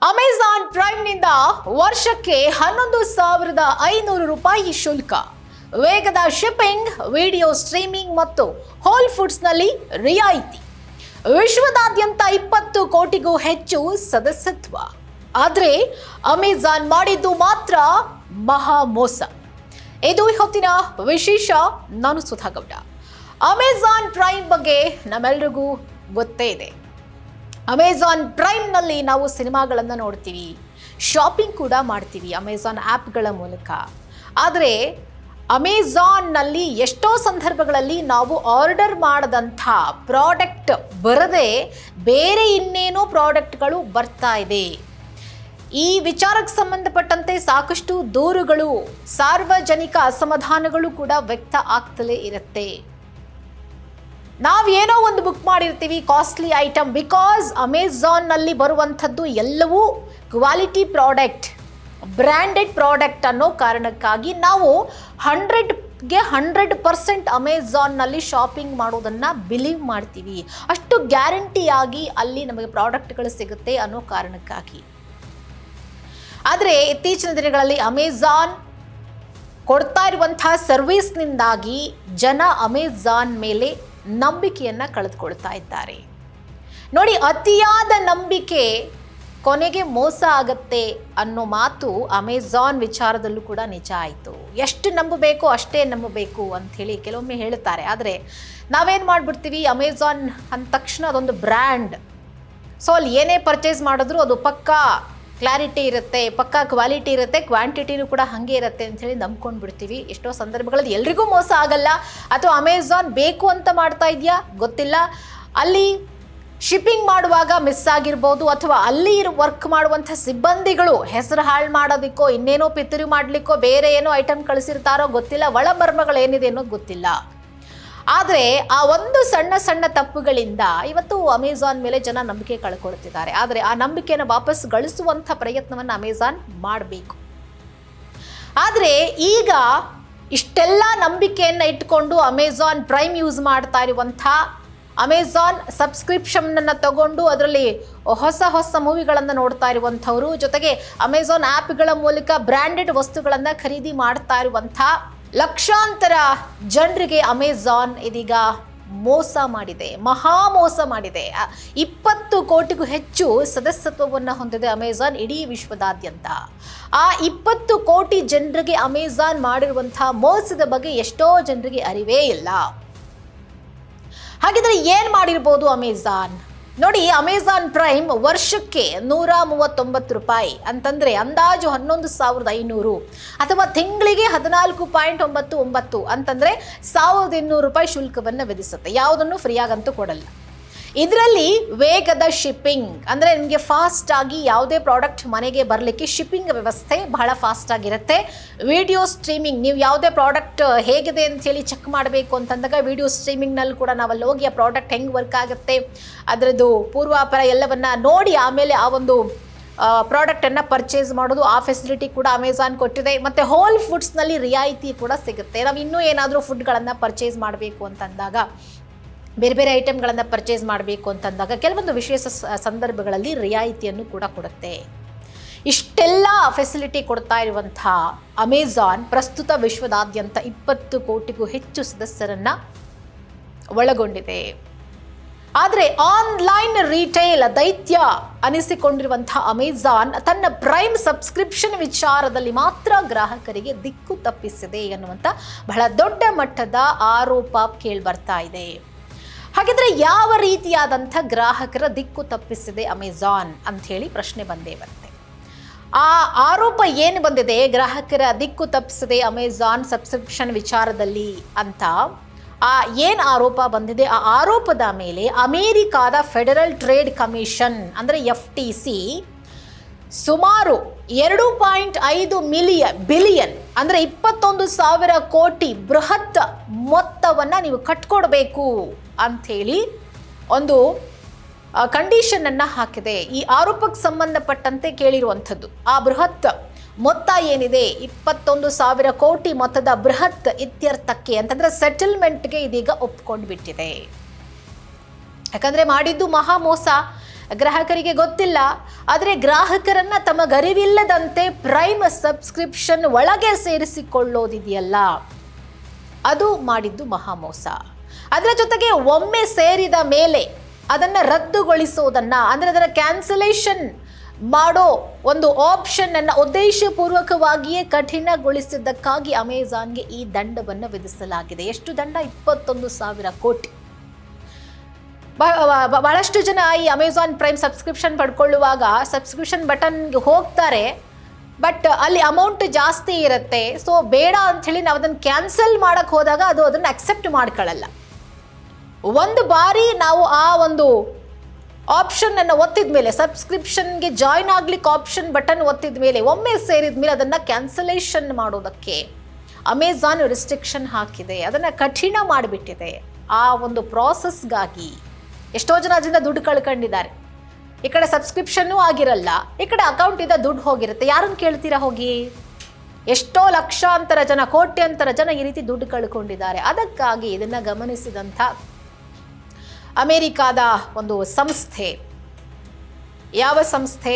Amazon ಪ್ರೈಮ್ನಿಂದ ವರ್ಷಕ್ಕೆ 11,500 ರೂಪಾಯಿ ಶುಲ್ಕ, ವೇಗದ ಶಿಪ್ಪಿಂಗ್, ವಿಡಿಯೋ ಸ್ಟ್ರೀಮಿಂಗ್ ಮತ್ತು ಹೋಲ್ ಫುಡ್ಸ್ನಲ್ಲಿ ರಿಯಾಯಿತಿ. ವಿಶ್ವದಾದ್ಯಂತ 20 ಕೋಟಿಗೂ ಹೆಚ್ಚು ಸದಸ್ಯತ್ವ. ಆದರೆ ಅಮೆಜಾನ್ ಮಾಡಿದ್ದು ಮಾತ್ರ ಮಹಾ ಮೋಸ. ಇದು ಹೊತ್ತಿನ ವಿಶೇಷ. ನಾನು ಸುಧಾ ಗೌಡ. ಅಮೆಜಾನ್ ಪ್ರೈಮ್ ಬಗ್ಗೆ ನಮ್ಮೆಲ್ಲರಿಗೂ ಗೊತ್ತೇ ಇದೆ. ಅಮೆಜಾನ್ ಪ್ರೈಮ್ನಲ್ಲಿ ನಾವು ಸಿನಿಮಾಗಳನ್ನು ನೋಡ್ತೀವಿ, ಶಾಪಿಂಗ್ ಕೂಡ ಮಾಡ್ತೀವಿ ಅಮೆಜಾನ್ ಆ್ಯಪ್ಗಳ ಮೂಲಕ. ಆದರೆ ಅಮೆಜಾನ್ನಲ್ಲಿ ಎಷ್ಟೋ ಸಂದರ್ಭಗಳಲ್ಲಿ ನಾವು ಆರ್ಡರ್ ಮಾಡದಂಥ ಪ್ರಾಡಕ್ಟ್ ಬರದೆ ಬೇರೆ ಇನ್ನೇನೋ ಪ್ರಾಡಕ್ಟ್ಗಳು ಬರ್ತಾ ಇದೆ. ಈ ವಿಚಾರಕ್ಕೆ ಸಂಬಂಧಪಟ್ಟಂತೆ ಸಾಕಷ್ಟು ದೂರುಗಳು, ಸಾರ್ವಜನಿಕ ಅಸಮಾಧಾನಗಳು ಕೂಡ ವ್ಯಕ್ತ ಆಗ್ತಲೇ ಇರುತ್ತೆ. ನಾವೇನೋ ಒಂದು ಬುಕ್ ಮಾಡಿರ್ತೀವಿ ಕಾಸ್ಟ್ಲಿ ಐಟಮ್, ಬಿಕಾಸ್ ಅಮೆಜಾನ್ನಲ್ಲಿ ಬರುವಂಥದ್ದು ಎಲ್ಲವೂ ಕ್ವಾಲಿಟಿ ಪ್ರಾಡಕ್ಟ್, ಬ್ರ್ಯಾಂಡೆಡ್ ಪ್ರಾಡಕ್ಟ್ ಅನ್ನೋ ಕಾರಣಕ್ಕಾಗಿ ನಾವು 100% ಅಮೆಜಾನ್ನಲ್ಲಿ ಶಾಪಿಂಗ್ ಮಾಡೋದನ್ನು ಬಿಲೀವ್ ಮಾಡ್ತೀವಿ. ಅಷ್ಟು ಗ್ಯಾರಂಟಿಯಾಗಿ ಅಲ್ಲಿ ನಮಗೆ ಪ್ರಾಡಕ್ಟ್ಗಳು ಸಿಗುತ್ತೆ ಅನ್ನೋ ಕಾರಣಕ್ಕಾಗಿ. ಆದರೆ ಇತ್ತೀಚಿನ ದಿನಗಳಲ್ಲಿ ಅಮೆಜಾನ್ ಕೊಡ್ತಾ ಇರುವಂತಹ ಸರ್ವಿಸ್ನಿಂದಾಗಿ ಜನ ಅಮೆಜಾನ್ ಮೇಲೆ ನಂಬಿಕೆಯನ್ನು ಕಳೆದುಕೊಳ್ತಾ ಇದ್ದಾರೆ. ನೋಡಿ, ಅತಿಯಾದ ನಂಬಿಕೆ ಕೊನೆಗೆ ಮೋಸ ಆಗತ್ತೆ ಅನ್ನೋ ಮಾತು ಅಮೆಜಾನ್ ವಿಚಾರದಲ್ಲೂ ಕೂಡ ನಿಜ ಆಯಿತು. ಎಷ್ಟು ನಂಬಬೇಕು ಅಷ್ಟೇ ನಂಬಬೇಕು ಅಂಥೇಳಿ ಕೆಲವೊಮ್ಮೆ ಹೇಳ್ತಾರೆ. ಆದರೆ ನಾವೇನು ಮಾಡಿಬಿಡ್ತೀವಿ, ಅಮೆಜಾನ್ ಅಂದ ತಕ್ಷಣ ಅದೊಂದು ಬ್ರ್ಯಾಂಡ್, ಸೊ ಅಲ್ಲಿ ಏನೇ ಪರ್ಚೇಸ್ ಮಾಡಿದ್ರು ಅದು ಪಕ್ಕಾ ಕ್ಲಾರಿಟಿ ಇರುತ್ತೆ, ಪಕ್ಕಾ ಕ್ವಾಲಿಟಿ ಇರುತ್ತೆ, ಕ್ವಾಂಟಿಟಿನೂ ಕೂಡ ಹಾಗೆ ಇರುತ್ತೆ ಅಂಥೇಳಿ ನಂಬ್ಕೊಂಡು ಬಿಡ್ತೀವಿ. ಎಷ್ಟೋ ಸಂದರ್ಭಗಳಲ್ಲಿ ಎಲ್ರಿಗೂ ಮೋಸ ಆಗಲ್ಲ, ಅಥವಾ ಅಮೆಜಾನ್ ಬೇಕು ಅಂತ ಮಾಡ್ತಾ ಇದೆಯಾ ಗೊತ್ತಿಲ್ಲ, ಅಲ್ಲಿ ಶಿಪ್ಪಿಂಗ್ ಮಾಡುವಾಗ ಮಿಸ್ ಆಗಿರ್ಬೋದು, ಅಥವಾ ಅಲ್ಲಿ ವರ್ಕ್ ಮಾಡುವಂಥ ಸಿಬ್ಬಂದಿಗಳು ಹೆಸರು ಹಾಳು ಮಾಡೋದಕ್ಕೋ ಇನ್ನೇನೋ ಪಿತೂರಿ ಮಾಡಲಿಕ್ಕೋ ಬೇರೆ ಏನೋ ಐಟಮ್ ಕಳಿಸಿರ್ತಾರೋ ಗೊತ್ತಿಲ್ಲ, ಒಳಮರ್ಮಗಳು ಏನಿದೆ ಅನ್ನೋದು ಗೊತ್ತಿಲ್ಲ. ಆದರೆ ಆ ಒಂದು ಸಣ್ಣ ಸಣ್ಣ ತಪ್ಪುಗಳಿಂದ ಇವತ್ತು ಅಮೆಜಾನ್ ಮೇಲೆ ಜನ ನಂಬಿಕೆ ಕಳ್ಕೊಳ್ತಿದ್ದಾರೆ. ಆದರೆ ಆ ನಂಬಿಕೆಯನ್ನು ವಾಪಸ್ ಗಳಿಸುವಂಥ ಪ್ರಯತ್ನವನ್ನು ಅಮೆಜಾನ್ ಮಾಡಬೇಕು. ಆದರೆ ಈಗ ಇಷ್ಟೆಲ್ಲ ನಂಬಿಕೆಯನ್ನು ಇಟ್ಕೊಂಡು ಅಮೆಜಾನ್ ಪ್ರೈಮ್ ಯೂಸ್ ಮಾಡ್ತಾ ಇರುವಂಥ, ಅಮೆಜಾನ್ ಸಬ್ಸ್ಕ್ರಿಪ್ಷನನ್ನು ತಗೊಂಡು ಅದರಲ್ಲಿ ಹೊಸ ಹೊಸ ಮೂವಿಗಳನ್ನು ನೋಡ್ತಾ ಇರುವಂಥವರು, ಜೊತೆಗೆ ಅಮೆಜಾನ್ ಆ್ಯಪ್ಗಳ ಮೂಲಕ ಬ್ರ್ಯಾಂಡೆಡ್ ವಸ್ತುಗಳನ್ನು ಖರೀದಿ ಮಾಡ್ತಾ ಇರುವಂಥ ಲಕ್ಷಾಂತರ ಜನರಿಗೆ ಅಮೆಜಾನ್ ಇದೀಗ ಮೋಸ ಮಾಡಿದೆ, ಮಹಾ ಮೋಸ ಮಾಡಿದೆ. 20 ಕೋಟಿಗೂ ಹೆಚ್ಚು ಸದಸ್ಯತ್ವವನ್ನು ಹೊಂದಿದೆ ಅಮೆಜಾನ್ ಇಡೀ ವಿಶ್ವದಾದ್ಯಂತ. ಆ 20 ಕೋಟಿ ಜನರಿಗೆ ಅಮೆಜಾನ್ ಮಾಡಿರುವಂಥ ಮೋಸದ ಬಗ್ಗೆ ಎಷ್ಟೋ ಜನರಿಗೆ ಅರಿವೇ ಇಲ್ಲ. ಹಾಗಿದ್ರೆ ಏನು ಮಾಡಿರ್ಬೋದು ಅಮೆಜಾನ್? ನೋಡಿ, ಅಮೆಜಾನ್ ಪ್ರೈಮ್ ವರ್ಷಕ್ಕೆ 139 ರೂಪಾಯಿ ಅಂತಂದರೆ ಅಂದಾಜು 11,500, ಅಥವಾ ತಿಂಗಳಿಗೆ 14.99 ಅಂತಂದರೆ 1,200 ರೂಪಾಯಿ ಶುಲ್ಕವನ್ನು ವಿಧಿಸುತ್ತೆ. ಯಾವುದನ್ನು ಫ್ರೀಯಾಗಂತೂ ಕೊಡಲ್ಲ. ಇದರಲ್ಲಿ ವೇಗದ ಶಿಪ್ಪಿಂಗ್, ಅಂದರೆ ನಿಮಗೆ ಫಾಸ್ಟಾಗಿ ಯಾವುದೇ ಪ್ರಾಡಕ್ಟ್ ಮನೆಗೆ ಬರಲಿಕ್ಕೆ ಶಿಪ್ಪಿಂಗ್ ವ್ಯವಸ್ಥೆ ಬಹಳ ಫಾಸ್ಟಾಗಿರುತ್ತೆ. ವಿಡಿಯೋ ಸ್ಟ್ರೀಮಿಂಗ್, ನೀವು ಯಾವುದೇ ಪ್ರಾಡಕ್ಟ್ ಹೇಗಿದೆ ಅಂಥೇಳಿ ಚೆಕ್ ಮಾಡಬೇಕು ಅಂತಂದಾಗ ವಿಡಿಯೋ ಸ್ಟ್ರೀಮಿಂಗ್ನಲ್ಲಿ ಕೂಡ ನಾವಲ್ಲಿ ಹೋಗಿ ಆ ಪ್ರಾಡಕ್ಟ್ ಹೆಂಗೆ ವರ್ಕ್ ಆಗುತ್ತೆ ಅದರದ್ದು ಪೂರ್ವಾಪರ ಎಲ್ಲವನ್ನು ನೋಡಿ ಆಮೇಲೆ ಆ ಒಂದು ಪ್ರಾಡಕ್ಟನ್ನು ಪರ್ಚೇಸ್ ಮಾಡೋದು, ಆ ಫೆಸಿಲಿಟಿ ಕೂಡ ಅಮೆಜಾನ್ ಕೊಟ್ಟಿದೆ. ಮತ್ತು ಹೋಲ್ ಫುಡ್ಸ್ನಲ್ಲಿ ರಿಯಾಯಿತಿ ಕೂಡ ಸಿಗುತ್ತೆ. ನಾವು ಇನ್ನೂ ಏನಾದರೂ ಫುಡ್ಗಳನ್ನು ಪರ್ಚೇಸ್ ಮಾಡಬೇಕು ಅಂತಂದಾಗ, ಬೇರೆ ಬೇರೆ ಐಟಮ್ಗಳನ್ನು ಪರ್ಚೇಸ್ ಮಾಡಬೇಕು ಅಂತಂದಾಗ ಕೆಲವೊಂದು ವಿಶೇಷ ಸಂದರ್ಭಗಳಲ್ಲಿ ರಿಯಾಯಿತಿಯನ್ನು ಕೂಡ ಕೊಡುತ್ತೆ. ಇಷ್ಟೆಲ್ಲ ಫೆಸಿಲಿಟಿ ಕೊಡ್ತಾ ಇರುವಂಥ ಅಮೆಜಾನ್ ಪ್ರಸ್ತುತ ವಿಶ್ವದಾದ್ಯಂತ 20 ಕೋಟಿಗೂ ಹೆಚ್ಚು ಸದಸ್ಯರನ್ನು ಒಳಗೊಂಡಿದೆ. ಆದರೆ ಆನ್ಲೈನ್ ರಿಟೇಲ್ ದೈತ್ಯ ಅನಿಸಿಕೊಂಡಿರುವಂಥ ಅಮೆಜಾನ್ ತನ್ನ ಪ್ರೈಮ್ ಸಬ್ಸ್ಕ್ರಿಪ್ಷನ್ ವಿಚಾರದಲ್ಲಿ ಮಾತ್ರ ಗ್ರಾಹಕರಿಗೆ ದಿಕ್ಕು ತಪ್ಪಿಸಿದೆ ಎನ್ನುವಂಥ ಬಹಳ ದೊಡ್ಡ ಮಟ್ಟದ ಆರೋಪ ಕೇಳಿಬರ್ತಾ ಇದೆ. ಹಾಗಿದ್ರೆ ಯಾವ ರೀತಿಯಾದಂಥ ಗ್ರಾಹಕರ ದಿಕ್ಕು ತಪ್ಪಿಸಿದೆ ಅಮೆಜಾನ್ ಅಂಥೇಳಿ ಪ್ರಶ್ನೆ ಬಂದೇ ಬರುತ್ತೆ. ಆ ಆರೋಪ ಏನು ಬಂದಿದೆ, ಗ್ರಾಹಕರ ದಿಕ್ಕು ತಪ್ಪಿಸಿದೆ ಅಮೆಜಾನ್ ಸಬ್ಸ್ಕ್ರಿಪ್ಷನ್ ವಿಚಾರದಲ್ಲಿ ಅಂತ ಏನು ಆರೋಪ ಬಂದಿದೆ, ಆ ಆರೋಪದ ಮೇಲೆ ಅಮೇರಿಕಾದ ಫೆಡರಲ್ ಟ್ರೇಡ್ ಕಮಿಷನ್ ಅಂದರೆ FTC ಸುಮಾರು 2.5 ಬಿಲಿಯನ್ ಅಂದರೆ 21,000 ಕೋಟಿ ಬೃಹತ್ ಮೊತ್ತವನ್ನು ನೀವು ಕಟ್ಕೊಡ್ಬೇಕು ಅಂಥೇಳಿ ಒಂದು ಕಂಡೀಷನನ್ನು ಹಾಕಿದೆ. ಈ ಆರೋಪಕ್ಕೆ ಸಂಬಂಧಪಟ್ಟಂತೆ ಕೇಳಿರುವಂಥದ್ದು ಆ ಬೃಹತ್ ಮೊತ್ತ ಏನಿದೆ, 21,000 ಕೋಟಿ ಮೊತ್ತದ ಬೃಹತ್ ಇತ್ಯರ್ಥಕ್ಕೆ ಅಂತಂದರೆ ಸೆಟಲ್ಮೆಂಟ್ಗೆ ಇದೀಗ ಒಪ್ಕೊಂಡು ಬಿಟ್ಟಿದೆ. ಯಾಕಂದರೆ ಮಾಡಿದ್ದು ಮಹಾ ಮೋಸ. ಗ್ರಾಹಕರಿಗೆ ಗೊತ್ತಿಲ್ಲ. ಆದರೆ ಗ್ರಾಹಕರನ್ನ ತಮಗರಿವಿಲ್ಲದಂತೆ ಪ್ರೈಮ್ ಸಬ್ಸ್ಕ್ರಿಪ್ಷನ್ ಒಳಗೆ ಸೇರಿಸಿಕೊಳ್ಳೋದಿದೆಯಲ್ಲ, ಅದು ಮಾಡಿದ್ದು ಮಹಾಮೋಸ. ಅದರ ಜೊತೆಗೆ ಒಮ್ಮೆ ಸೇರಿದ ಮೇಲೆ ಅದನ್ನು ರದ್ದುಗೊಳಿಸೋದನ್ನ, ಅಂದರೆ ಅದರ ಕ್ಯಾನ್ಸಲೇಷನ್ ಮಾಡೋ ಒಂದು ಆಪ್ಷನ್ ಅನ್ನು ಉದ್ದೇಶಪೂರ್ವಕವಾಗಿಯೇ ಕಠಿಣಗೊಳಿಸಿದ್ದಕ್ಕಾಗಿ ಅಮೆಜಾನ್ಗೆ ಈ ದಂಡವನ್ನು ವಿಧಿಸಲಾಗಿದೆ. ಎಷ್ಟು ದಂಡ? 21,000 ಕೋಟಿ. ಬಹಳಷ್ಟು ಜನ ಈ ಅಮೆಜಾನ್ ಪ್ರೈಮ್ ಸಬ್ಸ್ಕ್ರಿಪ್ಷನ್ ಪಡ್ಕೊಳ್ಳುವಾಗ ಸಬ್ಸ್ಕ್ರಿಪ್ಷನ್ ಬಟನ್ಗೆ ಹೋಗ್ತಾರೆ, ಬಟ್ ಅಲ್ಲಿ ಅಮೌಂಟ್ ಜಾಸ್ತಿ ಇರುತ್ತೆ. ಸೊ ಬೇಡ ಅಂಥೇಳಿ ನಾವು ಅದನ್ನು ಕ್ಯಾನ್ಸಲ್ ಮಾಡಕ್ಕೆ ಹೋದಾಗ ಅದು ಅದನ್ನು ಅಕ್ಸೆಪ್ಟ್ ಮಾಡ್ಕೊಳ್ಳಲ್ಲ. ಒಂದು ಬಾರಿ ನಾವು ಆ ಒಂದು ಆಪ್ಷನನ್ನು ಒತ್ತಿದ ಮೇಲೆ, ಸಬ್ಸ್ಕ್ರಿಪ್ಷನ್ಗೆ ಜಾಯ್ನ್ ಆಗ್ಲಿಕ್ಕೆ ಆಪ್ಷನ್ ಬಟನ್ ಒತ್ತಿದ ಮೇಲೆ, ಒಮ್ಮೆ ಸೇರಿದ ಮೇಲೆ ಅದನ್ನು ಕ್ಯಾನ್ಸಲೇಷನ್ ಮಾಡೋದಕ್ಕೆ ಅಮೆಜಾನ್ ರಿಸ್ಟ್ರಿಕ್ಷನ್ ಹಾಕಿದೆ, ಅದನ್ನು ಕಠಿಣ ಮಾಡಿಬಿಟ್ಟಿದೆ. ಆ ಒಂದು ಪ್ರಾಸೆಸ್ಗಾಗಿ ಎಷ್ಟೋ ಜನ ಅದರಿಂದ ದುಡ್ಡು ಕಳ್ಕೊಂಡಿದ್ದಾರೆ. ಈ ಕಡೆ ಸಬ್ಸ್ಕ್ರಿಪ್ಷನ್ನೂ ಆಗಿರಲ್ಲ, ಈ ಕಡೆ ಅಕೌಂಟಿಂದ ದುಡ್ಡು ಹೋಗಿರುತ್ತೆ. ಯಾರನ್ನು ಕೇಳ್ತೀರಾ ಹೋಗಿ? ಎಷ್ಟೋ ಲಕ್ಷಾಂತರ ಜನ, ಕೋಟ್ಯಂತರ ಜನ ಈ ರೀತಿ ದುಡ್ಡು ಕಳ್ಕೊಂಡಿದ್ದಾರೆ. ಅದಕ್ಕಾಗಿ ಇದನ್ನು ಗಮನಿಸಿದಂಥ ಅಮೆರಿಕಾದ ಒಂದು ಸಂಸ್ಥೆ, ಯಾವ ಸಂಸ್ಥೆ,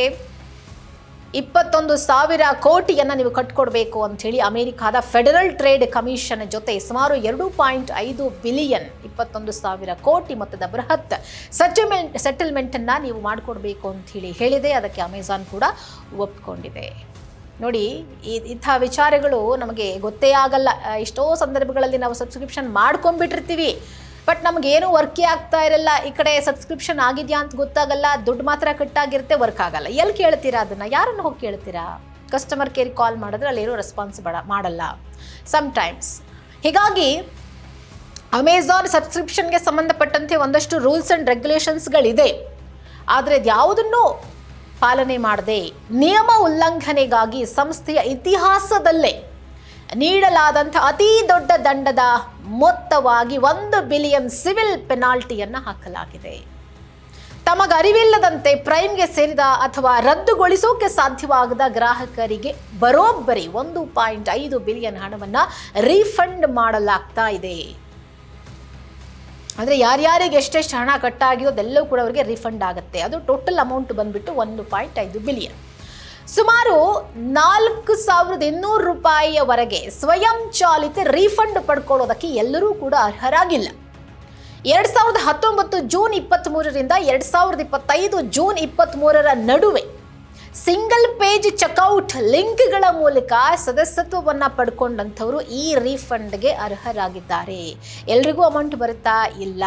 21,000 ಕೋಟಿಯನ್ನು ನೀವು ಕಟ್ಕೊಡ್ಬೇಕು ಅಂಥೇಳಿ ಅಮೆರಿಕಾದ ಫೆಡರಲ್ ಟ್ರೇಡ್ ಕಮಿಷನ್ ಜೊತೆ ಸುಮಾರು 2.5 ಬಿಲಿಯನ್ 21,000 ಕೋಟಿ ಮೊತ್ತದ ಬೃಹತ್ ಸೆಟಲ್ಮೆಂಟನ್ನು ನೀವು ಮಾಡಿಕೊಡ್ಬೇಕು ಅಂಥೇಳಿ ಹೇಳಿದೆ. ಅದಕ್ಕೆ ಅಮೆಜಾನ್ ಕೂಡ ಒಪ್ಕೊಂಡಿದೆ. ನೋಡಿ, ಇಂಥ ವಿಚಾರಗಳು ನಮಗೆ ಗೊತ್ತೇ ಆಗಲ್ಲ. ಎಷ್ಟೋ ಸಂದರ್ಭಗಳಲ್ಲಿ ನಾವು ಸಬ್ಸ್ಕ್ರಿಪ್ಷನ್ ಮಾಡ್ಕೊಂಡ್ಬಿಟ್ಟಿರ್ತೀವಿ, ಬಟ್ ನಮಗೇನು ವರ್ಕೇ ಆಗ್ತಾ ಇರಲ್ಲ. ಈ ಕಡೆ ಸಬ್ಸ್ಕ್ರಿಪ್ಷನ್ ಆಗಿದೆಯಾ ಅಂತ ಗೊತ್ತಾಗಲ್ಲ, ದುಡ್ಡು ಮಾತ್ರ ಕಟ್ಟಾಗಿರುತ್ತೆ, ವರ್ಕ್ ಆಗಲ್ಲ. ಎಲ್ಲಿ ಕೇಳ್ತೀರಾ ಅದನ್ನು? ಯಾರನ್ನು ಹೋಗಿ ಕೇಳ್ತೀರಾ? ಕಸ್ಟಮರ್ ಕೇರಿಗೆ ಕಾಲ್ ಮಾಡಿದ್ರೆ ಅಲ್ಲೇನೋ ರೆಸ್ಪಾನ್ಸ್ ಮಾಡಲ್ಲ ಸಮ್ಟೈಮ್ಸ್. ಹೀಗಾಗಿ ಅಮೆಜಾನ್ ಸಬ್ಸ್ಕ್ರಿಪ್ಷನ್ಗೆ ಸಂಬಂಧಪಟ್ಟಂತೆ ಒಂದಷ್ಟು ರೂಲ್ಸ್ ಆ್ಯಂಡ್ ರೆಗ್ಯುಲೇಷನ್ಸ್ಗಳಿದೆ. ಆದರೆ ಅದ್ಯಾವುದನ್ನು ಪಾಲನೆ ಮಾಡದೆ ನಿಯಮ ಉಲ್ಲಂಘನೆಗಾಗಿ ಸಂಸ್ಥೆಯ ಇತಿಹಾಸದಲ್ಲೇ ನೀಡಲಾದಂಥ ಅತಿ ದೊಡ್ಡ ದಂಡದ ಮೊತ್ತವಾಗಿ 1 ಬಿಲಿಯನ್ ಸಿವಿಲ್ ಪೆನಾಲ್ಟಿಯನ್ನು ಹಾಕಲಾಗಿದೆ. ತಮಗರಿವಿಲ್ಲದಂತೆ ಪ್ರೈಮ್ಗೆ ಸೇರಿದ ಅಥವಾ ರದ್ದುಗೊಳಿಸೋಕೆ ಸಾಧ್ಯವಾಗದ ಗ್ರಾಹಕರಿಗೆ ಬರೋಬ್ಬರಿ 1.5 ಬಿಲಿಯನ್ ಹಣವನ್ನು ರೀಫಂಡ್ ಮಾಡಲಾಗ್ತಾ ಇದೆ. ಅಂದರೆ ಯಾರ್ಯಾರಿಗೆ ಎಷ್ಟೆಷ್ಟು ಹಣ ಕಟ್ಟಾಗಿಯೋ ಅದೆಲ್ಲವೂ ಕೂಡ ಅವರಿಗೆ ರೀಫಂಡ್ ಆಗುತ್ತೆ. ಅದು ಟೋಟಲ್ ಅಮೌಂಟ್ ಬಂದ್ಬಿಟ್ಟು 1.5 ಬಿಲಿಯನ್. ಸುಮಾರು 4,200 ರೂಪಾಯಿಯವರೆಗೆ ಸ್ವಯಂ ಚಾಲಿತ ರೀಫಂಡ್ ಪಡ್ಕೊಳ್ಳೋದಕ್ಕೆ ಎಲ್ಲರೂ ಕೂಡ ಅರ್ಹರಾಗಿಲ್ಲ. 2019 ಜೂನ್ 23ರಿಂದ 2025 ಜೂನ್ 23ರ ನಡುವೆ ಸಿಂಗಲ್ ಪೇಜ್ ಚೆಕ್ಔಟ್ ಲಿಂಕ್ಗಳ ಮೂಲಕ ಸದಸ್ಯತ್ವವನ್ನು ಪಡ್ಕೊಂಡಂಥವರು ಈ ರೀಫಂಡ್ಗೆ ಅರ್ಹರಾಗಿದ್ದಾರೆ. ಎಲ್ರಿಗೂ ಅಮೌಂಟ್ ಬರುತ್ತಾ? ಇಲ್ಲ.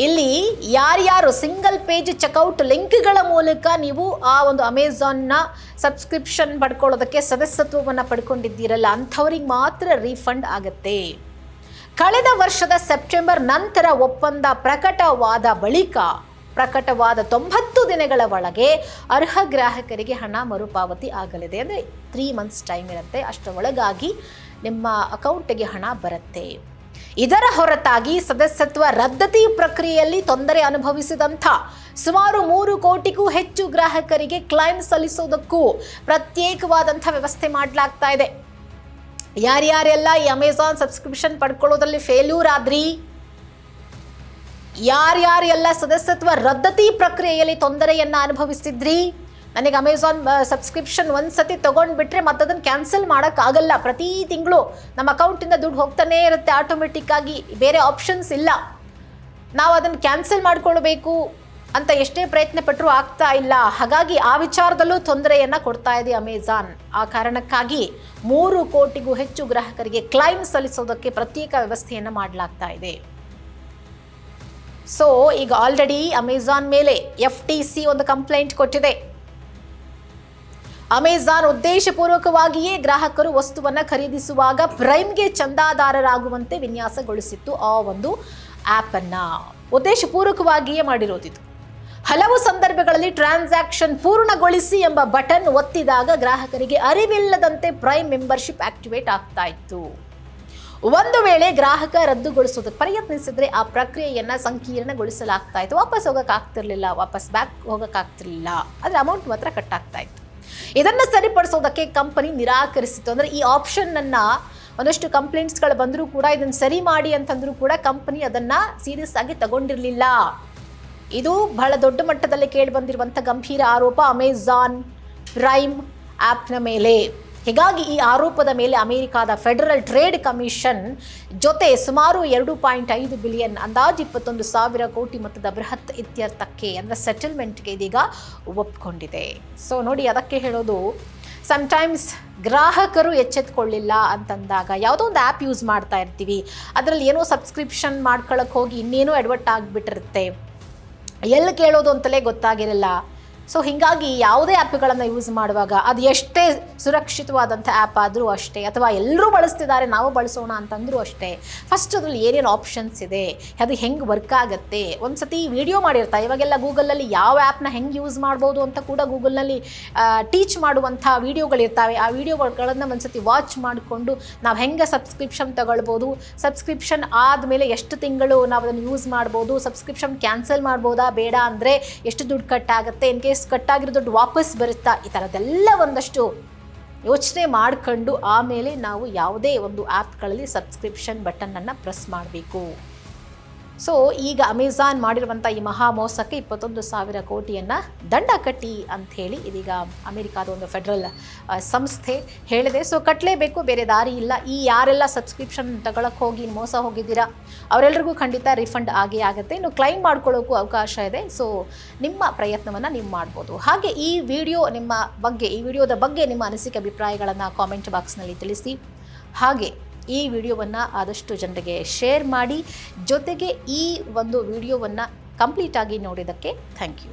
ಇಲ್ಲಿ ಯಾರ್ಯಾರು ಸಿಂಗಲ್ ಪೇಜ್ ಚೆಕ್ಔಟ್ ಲಿಂಕ್ಗಳ ಮೂಲಕ ನೀವು ಆ ಒಂದು ಅಮೆಜಾನ್ನ ಸಬ್ಸ್ಕ್ರಿಪ್ಷನ್ ಪಡ್ಕೊಳ್ಳೋದಕ್ಕೆ ಸದಸ್ಯತ್ವವನ್ನು ಪಡ್ಕೊಂಡಿದ್ದೀರಲ್ಲ, ಅಂಥವ್ರಿಗೆ ಮಾತ್ರ ರೀಫಂಡ್ ಆಗುತ್ತೆ. ಕಳೆದ ವರ್ಷದ ಸೆಪ್ಟೆಂಬರ್ ನಂತರ ಒಪ್ಪಂದ ಪ್ರಕಟವಾದ ಬಳಿಕ ಪ್ರಕಟವಾದ 90 ದಿನಗಳ ಒಳಗೆ ಅರ್ಹ ಗ್ರಾಹಕರಿಗೆ ಹಣ ಮರುಪಾವತಿ ಆಗಲಿದೆ. ಅಂದರೆ 3 ಮಂತ್ಸ್ ಟೈಮ್ ಇರುತ್ತೆ, ಅಷ್ಟರ ಒಳಗಾಗಿ ನಿಮ್ಮ ಅಕೌಂಟಿಗೆ ಹಣ ಬರುತ್ತೆ. ಇದರ ಹೊರತಾಗಿ ಸದಸ್ಯತ್ವ ರದ್ದತಿ ಪ್ರಕ್ರಿಯೆಯಲ್ಲಿ ತೊಂದರೆ ಅನುಭವಿಸಿದಂಥ ಸುಮಾರು 3 ಕೋಟಿಗೂ ಹೆಚ್ಚು ಗ್ರಾಹಕರಿಗೆ ಕ್ಲೈಮ್ ಸಲ್ಲಿಸೋದಕ್ಕೂ ಪ್ರತ್ಯೇಕವಾದಂಥ ವ್ಯವಸ್ಥೆ ಮಾಡಲಾಗ್ತಾ ಇದೆ. ಯಾರ್ಯಾರೆಲ್ಲ ಈ ಅಮೆಜಾನ್ ಸಬ್ಸ್ಕ್ರಿಪ್ಷನ್ ಪಡ್ಕೊಳ್ಳೋದ್ರಲ್ಲಿ ಫೇಲ್ಯೂರ್ ಆದ್ರಿ, ಯಾರ್ಯಾರೆಲ್ಲ ಸದಸ್ಯತ್ವ ರದ್ದತಿ ಪ್ರಕ್ರಿಯೆಯಲ್ಲಿ ತೊಂದರೆಯನ್ನು ಅನುಭವಿಸಿದ್ರಿ, ನನಗೆ ಅಮೆಜಾನ್ ಸಬ್ಸ್ಕ್ರಿಪ್ಷನ್ ಒಂದ್ಸತಿ ತೊಗೊಂಡ್ಬಿಟ್ರೆ ಮತ್ತದನ್ನು ಕ್ಯಾನ್ಸಲ್ ಮಾಡೋಕ್ಕಾಗಲ್ಲ, ಪ್ರತಿ ತಿಂಗಳು ನಮ್ಮ ಅಕೌಂಟಿಂದ ದುಡ್ಡು ಹೋಗ್ತಾನೇ ಇರುತ್ತೆ ಆಟೋಮೆಟಿಕ್ ಆಗಿ, ಬೇರೆ ಆಪ್ಷನ್ಸ್ ಇಲ್ಲ, ನಾವು ಅದನ್ನು ಕ್ಯಾನ್ಸಲ್ ಮಾಡ್ಕೊಳ್ಬೇಕು ಅಂತ ಎಷ್ಟೇ ಪ್ರಯತ್ನ ಪಟ್ಟರೂ ಆಗ್ತಾ ಇಲ್ಲ. ಹಾಗಾಗಿ ಆ ವಿಚಾರದಲ್ಲೂ ತೊಂದರೆಯನ್ನು ಕೊಡ್ತಾ ಇದೆ ಅಮೆಜಾನ್. ಆ ಕಾರಣಕ್ಕಾಗಿ 3 ಕೋಟಿಗೂ ಹೆಚ್ಚು ಗ್ರಾಹಕರಿಗೆ ಕ್ಲೈಮ್ ಸಲ್ಲಿಸೋದಕ್ಕೆ ಪ್ರತ್ಯೇಕ ವ್ಯವಸ್ಥೆಯನ್ನು ಮಾಡಲಾಗ್ತಾ ಇದೆ. ಸೊ ಈಗ ಆಲ್ರೆಡಿ ಅಮೆಜಾನ್ ಮೇಲೆ FTC ಒಂದು ಕಂಪ್ಲೇಂಟ್ ಕೊಟ್ಟಿದೆ. ಅಮೆಜಾನ್ ಉದ್ದೇಶಪೂರ್ವಕವಾಗಿಯೇ ಗ್ರಾಹಕರು ವಸ್ತುವನ್ನು ಖರೀದಿಸುವಾಗ ಪ್ರೈಮ್ಗೆ ಚಂದಾದಾರರಾಗುವಂತೆ ವಿನ್ಯಾಸಗೊಳಿಸಿತ್ತು ಆ ಒಂದು ಆ್ಯಪನ್ನು. ಉದ್ದೇಶಪೂರ್ವಕವಾಗಿಯೇ ಮಾಡಿರೋದಿತ್ತು. ಹಲವು ಸಂದರ್ಭಗಳಲ್ಲಿ ಟ್ರಾನ್ಸಾಕ್ಷನ್ ಪೂರ್ಣಗೊಳಿಸಿ ಎಂಬ ಬಟನ್ ಒತ್ತಿದಾಗ ಗ್ರಾಹಕರಿಗೆ ಅರಿವಿಲ್ಲದಂತೆ ಪ್ರೈಮ್ ಮೆಂಬರ್ಶಿಪ್ ಆಕ್ಟಿವೇಟ್ ಆಗ್ತಾ ಇತ್ತು. ಒಂದು ವೇಳೆ ಗ್ರಾಹಕ ರದ್ದುಗೊಳಿಸೋದಕ್ಕೆ ಪ್ರಯತ್ನಿಸಿದ್ರೆ ಆ ಪ್ರಕ್ರಿಯೆಯನ್ನು ಸಂಕೀರ್ಣಗೊಳಿಸಲಾಗ್ತಾ ಇತ್ತು. ವಾಪಸ್ ಹೋಗೋಕ್ಕಾಗ್ತಿರ್ಲಿಲ್ಲ, ವಾಪಸ್ ಬ್ಯಾಕ್ ಹೋಗೋಕ್ಕಾಗ್ತಿರ್ಲಿಲ್ಲ, ಆದರೆ ಅಮೌಂಟ್ ಮಾತ್ರ ಕಟ್ಟಾಗ್ತಾ ಇತ್ತು. ಇದನ್ನು ಸರಿಪಡಿಸೋದಕ್ಕೆ ಕಂಪನಿ ನಿರಾಕರಿಸಿತ್ತು. ಅಂದರೆ ಈ ಆಪ್ಷನ್ನನ್ನು ಒಂದಷ್ಟು ಕಂಪ್ಲೇಂಟ್ಸ್ಗಳು ಬಂದರೂ ಕೂಡ ಇದನ್ನು ಸರಿ ಮಾಡಿ ಅಂತಂದ್ರೂ ಕೂಡ ಕಂಪನಿ ಅದನ್ನು ಸೀರಿಯಸ್ ಆಗಿ ತಗೊಂಡಿರಲಿಲ್ಲ. ಇದು ಬಹಳ ದೊಡ್ಡ ಮಟ್ಟದಲ್ಲಿ ಕೇಳಿಬಂದಿರುವಂಥ ಗಂಭೀರ ಆರೋಪ ಅಮೆಜಾನ್ ಪ್ರೈಮ್ ಆ್ಯಪ್ನ ಮೇಲೆ. ಹೀಗಾಗಿ ಈ ಆರೋಪದ ಮೇಲೆ ಅಮೆರಿಕಾದ ಫೆಡರಲ್ ಟ್ರೇಡ್ ಕಮಿಷನ್ ಜೊತೆ ಸುಮಾರು 2.5 ಬಿಲಿಯನ್ ಅಂದಾಜು 21,000 ಕೋಟಿ ಮೊತ್ತದ ಬೃಹತ್ ಇತ್ಯರ್ಥಕ್ಕೆ ಅಂದರೆ ಸೆಟಲ್ಮೆಂಟ್ಗೆ ಇದೀಗ ಒಪ್ಕೊಂಡಿದೆ. ಸೊ ನೋಡಿ, ಅದಕ್ಕೆ ಹೇಳೋದು ಸಮ್ಟೈಮ್ಸ್ ಗ್ರಾಹಕರು ಎಚ್ಚೆತ್ಕೊಳ್ಳಿಲ್ಲ ಅಂತಂದಾಗ ಯಾವುದೋ ಒಂದು ಆ್ಯಪ್ ಯೂಸ್ ಮಾಡ್ತಾ ಇರ್ತೀವಿ, ಅದರಲ್ಲಿ ಏನೋ ಸಬ್ಸ್ಕ್ರಿಪ್ಷನ್ ಮಾಡ್ಕೊಳ್ಳೋಕೆ ಹೋಗಿ ಇನ್ನೇನೋ ಎಡವಟ್ಟು ಆಗಿಬಿಟ್ಟಿರುತ್ತೆ, ಎಲ್ಲಿ ಕೇಳೋದು ಅಂತಲೇ ಗೊತ್ತಾಗಿರಲ್ಲ. ಸೊ ಹೀಗಾಗಿ ಯಾವುದೇ ಆ್ಯಪ್ಗಳನ್ನು ಯೂಸ್ ಮಾಡುವಾಗ ಅದು ಎಷ್ಟೇ ಸುರಕ್ಷಿತವಾದಂಥ ಆ್ಯಪ್ ಆದರೂ ಅಷ್ಟೇ, ಅಥವಾ ಎಲ್ಲರೂ ಬಳಸ್ತಿದ್ದಾರೆ ನಾವು ಬಳಸೋಣ ಅಂತಂದರೂ ಅಷ್ಟೇ, ಫಸ್ಟ್ ಅದರಲ್ಲಿ ಏನೇನು ಆಪ್ಷನ್ಸ್ ಇದೆ, ಅದು ಹೆಂಗೆ ವರ್ಕ್ ಆಗುತ್ತೆ, ಒಂದು ಸತಿ ವಿಡಿಯೋ ಮಾಡಿರ್ತಾರೆ. ಇವಾಗೆಲ್ಲ ಗೂಗಲಲ್ಲಿ ಯಾವ ಆ್ಯಪ್ನ ಹೆಂಗೆ ಯೂಸ್ ಮಾಡ್ಬೋದು ಅಂತ ಕೂಡ ಗೂಗಲ್ನಲ್ಲಿ ಟೀಚ್ ಮಾಡುವಂಥ ವೀಡಿಯೋಗಳಿರ್ತವೆ. ಆ ವೀಡಿಯೋಗಳನ್ನು ಒಂದು ಸತಿ ವಾಚ್ ಮಾಡಿಕೊಂಡು ನಾವು ಹೆಂಗೆ ಸಬ್ಸ್ಕ್ರಿಪ್ಷನ್ ತಗೊಳ್ಬೋದು, ಸಬ್ಸ್ಕ್ರಿಪ್ಷನ್ ಆದಮೇಲೆ ಎಷ್ಟು ತಿಂಗಳು ನಾವು ಅದನ್ನು ಯೂಸ್ ಮಾಡ್ಬೋದು, ಸಬ್ಸ್ಕ್ರಿಪ್ಷನ್ ಕ್ಯಾನ್ಸಲ್ ಮಾಡ್ಬೋದಾ, ಬೇಡ ಅಂದರೆ ಎಷ್ಟು ದುಡ್ಡು ಕಟ್ಟಾಗುತ್ತೆ, ಇನ್ ಕೇಸ್ ಕಟ್ಟಾಗಿರೋ ದುಡ್ಡು ವಾಪಸ್ ಬರುತ್ತಾ, ಈ ಥರದ್ದೆಲ್ಲ ಒಂದಷ್ಟು ಯೋಚನೆ ಮಾಡಿಕೊಂಡು ಆಮೇಲೆ ನಾವು ಯಾವುದೇ ಒಂದು ಆ್ಯಪ್ಗಳಲ್ಲಿ ಸಬ್ಸ್ಕ್ರಿಪ್ಷನ್ ಬಟನನ್ನು ಪ್ರೆಸ್ ಮಾಡಬೇಕು. ಸೊ ಈಗ ಅಮೆಜಾನ್ ಮಾಡಿರುವಂಥ ಈ ಮಹಾ ಮೋಸಕ್ಕೆ 21,000 ಕೋಟಿಯನ್ನು ದಂಡ ಕಟ್ಟಿ ಅಂಥೇಳಿ ಇದೀಗ ಅಮೆರಿಕಾದ ಒಂದು ಫೆಡ್ರಲ್ ಸಂಸ್ಥೆ ಹೇಳಿದೆ. ಸೊ ಕಟ್ಟಲೇಬೇಕು, ಬೇರೆ ದಾರಿ ಇಲ್ಲ. ಈ ಯಾರೆಲ್ಲ ಸಬ್ಸ್ಕ್ರಿಪ್ಷನ್ ತಗೊಳಕ್ಕೆ ಹೋಗಿ ಮೋಸ ಹೋಗಿದ್ದೀರಾ ಅವರೆಲ್ಲರಿಗೂ ಖಂಡಿತ ರಿಫಂಡ್ ಆಗೇ ಆಗುತ್ತೆ. ಇನ್ನು ಕ್ಲೈಮ್ ಮಾಡ್ಕೊಳ್ಳೋಕ್ಕೂ ಅವಕಾಶ ಇದೆ. ಸೊ ನಿಮ್ಮ ಪ್ರಯತ್ನವನ್ನು ನೀವು ಮಾಡ್ಬೋದು. ಹಾಗೆ ಈ ವಿಡಿಯೋದ ಬಗ್ಗೆ ನಿಮ್ಮ ಅನಿಸಿಕೆ ಅಭಿಪ್ರಾಯಗಳನ್ನು ಕಾಮೆಂಟ್ ಬಾಕ್ಸ್ನಲ್ಲಿ ತಿಳಿಸಿ. ಹಾಗೆ ಈ ವಿಡಿಯೋವನ್ನು ಆದಷ್ಟು ಜನರಿಗೆ ಶೇರ್ ಮಾಡಿ. ಜೊತೆಗೆ ಈ ಒಂದು ವಿಡಿಯೋವನ್ನು ಕಂಪ್ಲೀಟಾಗಿ ನೋಡಿದ್ದಕ್ಕೆ ಥ್ಯಾಂಕ್ ಯು.